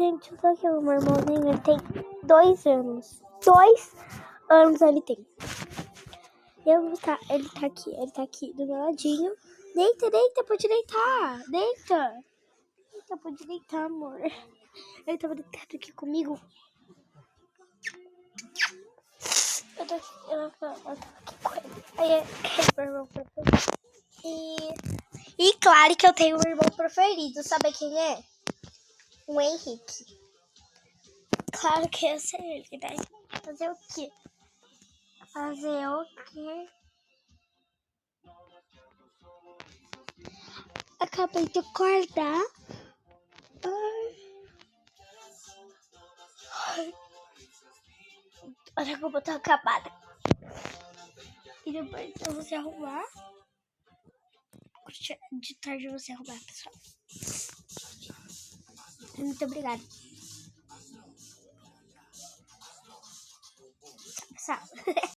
Gente, só que o meu irmãozinho, ele tem 2 anos. 2 anos ele tem. Ele tá aqui do meu ladinho. Deita, pode deitar. Deita, pode deitar, amor. Ele tava deitado aqui comigo. Eu tô aqui com ele. Aí é meu irmão preferido. E claro que eu tenho um irmão preferido. Sabe quem é? O Henrique. Claro que eu sei ele, né? Fazer o quê? Acabei de acordar. Olha como eu tô acabada. E depois eu vou se arrumar. De tarde eu vou se arrumar, pessoal. Muito obrigada. Tchau.